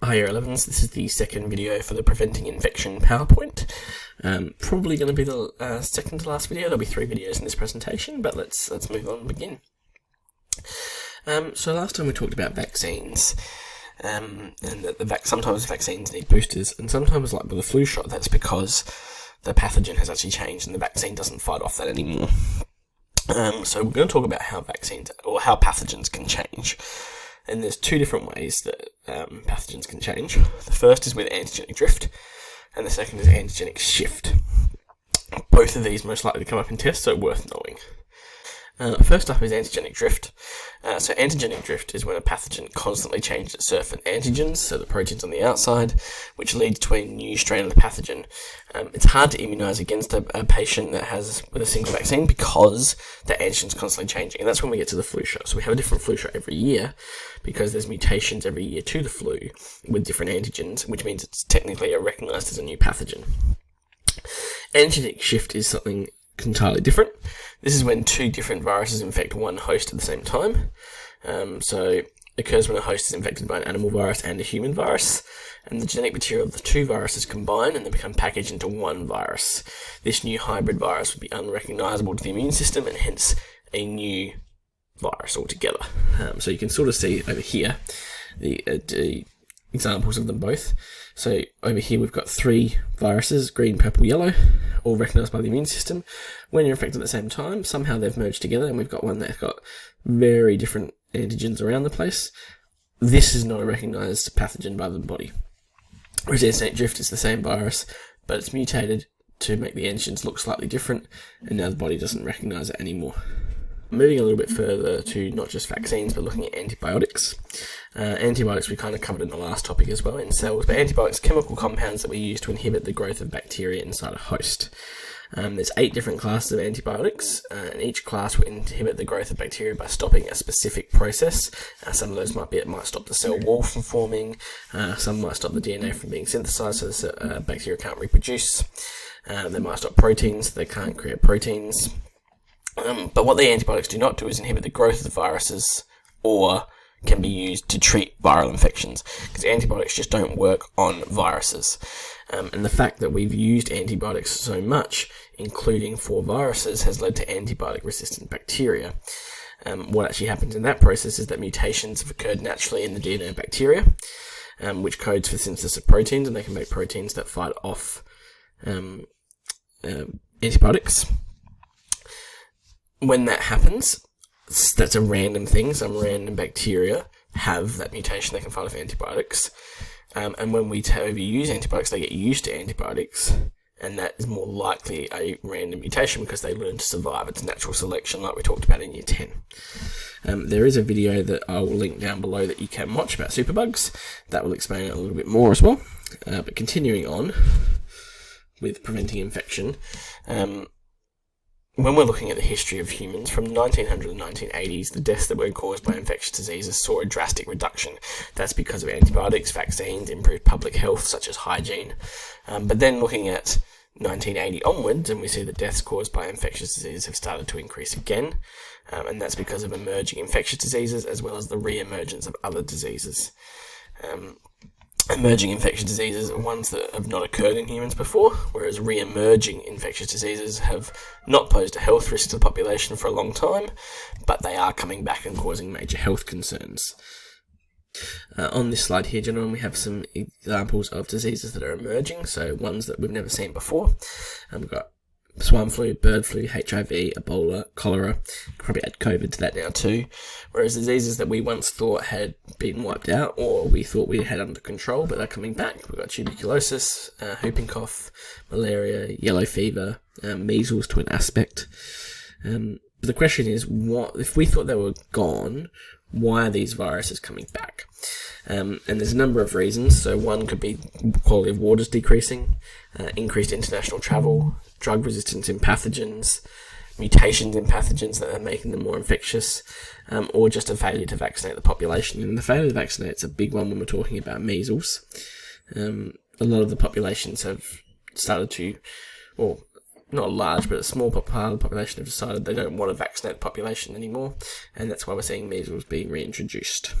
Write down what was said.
Hi Year 11s, this is the second video for the Preventing Infection PowerPoint. Probably going to be the second to last video. There'll be 3 videos in this presentation, but let's move on and begin. So last time we talked about vaccines, and that sometimes vaccines need boosters, and sometimes, like with a flu shot, that's because the pathogen has actually changed and the vaccine doesn't fight off that anymore. So we're going to talk about how vaccines, or how pathogens can change. And there's 2 different ways that pathogens can change. The first is with antigenic drift, and the second is antigenic shift. Both of these most likely come up in tests, so worth knowing. First up is antigenic drift. So antigenic drift is when a pathogen constantly changes its surface antigens, so the proteins on the outside, which leads to a new strain of the pathogen. It's hard to immunise against a patient that has with a single vaccine because the antigen's constantly changing, and that's when we get to the flu shot. So we have a different flu shot every year because there's mutations every year to the flu with different antigens, which means it's technically recognised as a new pathogen. Antigenic shift is something entirely different. This is when 2 different viruses infect one host at the same time. So it occurs when a host is infected by an animal virus and a human virus, and the genetic material of the 2 viruses combine and they become packaged into one virus. This new hybrid virus would be unrecognisable to the immune system and hence a new virus altogether. So you can sort of see over here the examples of them both. So over here we've got 3 viruses, green, purple, yellow, all recognised by the immune system. When you're infected at the same time, somehow they've merged together, and we've got one that's got very different antigens around the place. This is not a recognised pathogen by the body. Whereas antigenic drift is the same virus, but it's mutated to make the antigens look slightly different, and now the body doesn't recognise it anymore. Moving a little bit further to not just vaccines, but looking at antibiotics. Antibiotics we kind of covered in the last topic as well in cells, but antibiotics are chemical compounds that we use to inhibit the growth of bacteria inside a host. There's 8 different classes of antibiotics, and each class will inhibit the growth of bacteria by stopping a specific process. Some of those might stop the cell wall from forming, some might stop the DNA from being synthesized so the bacteria can't reproduce. They might stop proteins, they can't create proteins. But what the antibiotics do not do is inhibit the growth of the viruses or can be used to treat viral infections, because antibiotics just don't work on viruses. And the fact that we've used antibiotics so much, including for viruses, has led to antibiotic-resistant bacteria. What actually happens in that process is that mutations have occurred naturally in the DNA of bacteria, which codes for synthesis of proteins, and they can make proteins that fight off antibiotics. When that happens, that's a random thing. Some random bacteria have that mutation that can fight off antibiotics. And when we overuse antibiotics, they get used to antibiotics. And that is more likely a random mutation because they learn to survive. It's natural selection like we talked about in Year 10. There is a video that I will link down below that you can watch about superbugs. That will explain it a little bit more as well. But continuing on with preventing infection, when we're looking at the history of humans, from 1900 to the 1980s, the deaths that were caused by infectious diseases saw a drastic reduction. That's because of antibiotics, vaccines, improved public health, such as hygiene. But then looking at 1980 onwards, and we see that deaths caused by infectious diseases have started to increase again. And that's because of emerging infectious diseases, as well as the re-emergence of other diseases. Emerging infectious diseases are ones that have not occurred in humans before, whereas re-emerging infectious diseases have not posed a health risk to the population for a long time, but they are coming back and causing major health concerns. On this slide here, gentlemen, we have some examples of diseases that are emerging, so ones that we've never seen before. We've got swine flu, bird flu, HIV, Ebola, cholera. Probably add COVID to that now too. Whereas diseases that we once thought had been wiped out or we thought we had under control, but they're coming back. We've got tuberculosis, whooping cough, malaria, yellow fever, measles to an aspect. But the question is, what if we thought they were gone, why are these viruses coming back? And there's a number of reasons. So one could be quality of waters decreasing, increased international travel, drug resistance in pathogens, mutations in pathogens that are making them more infectious, or just a failure to vaccinate the population. And the failure to vaccinate is a big one when we're talking about measles. A lot of the populations have started to, well, not large, but a small part of the population have decided they don't want to vaccinate the population anymore, and that's why we're seeing measles being reintroduced.